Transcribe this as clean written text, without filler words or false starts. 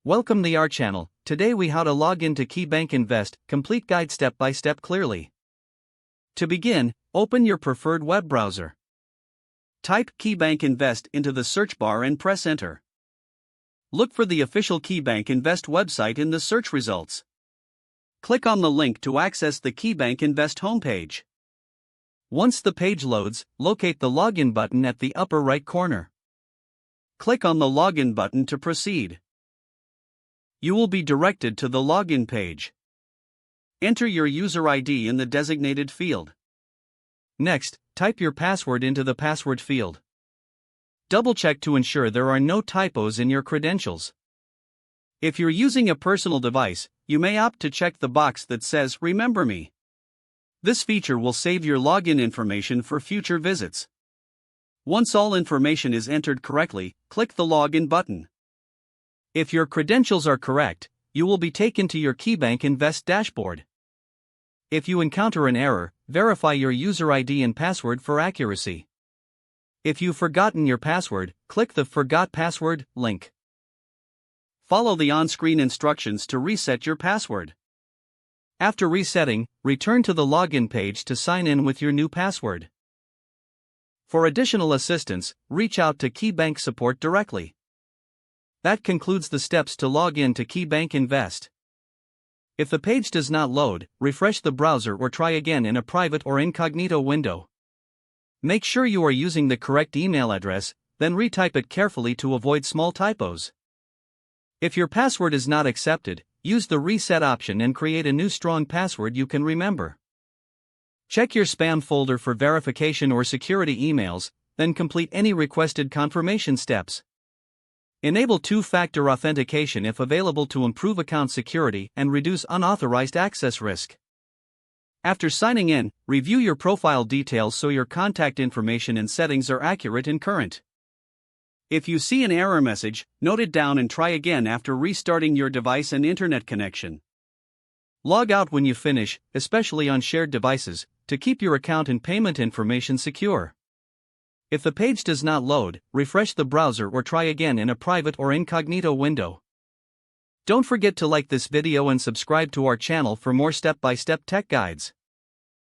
Welcome to our channel. Today we how to log into KeyBank Invest, complete guide step by step clearly. To begin, open your preferred web browser. Type KeyBank Invest into the search bar and press enter. Look for the official KeyBank Invest website in the search results. Click on the link to access the KeyBank Invest homepage. Once the page loads, locate the login button at the upper right corner. Click on the login button to proceed. You will be directed to the login page. Enter your user ID in the designated field. Next, type your password into the password field. Double-check to ensure there are no typos in your credentials. If you're using a personal device, you may opt to check the box that says "Remember Me." This feature will save your login information for future visits. Once all information is entered correctly, click the Login button. If your credentials are correct, you will be taken to your KeyBank Invest dashboard. If you encounter an error, verify your user ID and password for accuracy. If you've forgotten your password, click the Forgot Password link. Follow the on-screen instructions to reset your password. After resetting, return to the login page to sign in with your new password. For additional assistance, reach out to KeyBank support directly. That concludes the steps to log in to KeyBank Invest. If the page does not load, refresh the browser or try again in a private or incognito window. Make sure you are using the correct email address, then retype it carefully to avoid small typos. If your password is not accepted, use the reset option and create a new strong password you can remember. Check your spam folder for verification or security emails, then complete any requested confirmation steps. Enable two-factor authentication if available to improve account security and reduce unauthorized access risk. After signing in, review your profile details so your contact information and settings are accurate and current. If you see an error message, note it down and try again after restarting your device and internet connection. Log out when you finish, especially on shared devices, to keep your account and payment information secure. If the page does not load, refresh the browser or try again in a private or incognito window. Don't forget to like this video and subscribe to our channel for more step-by-step tech guides.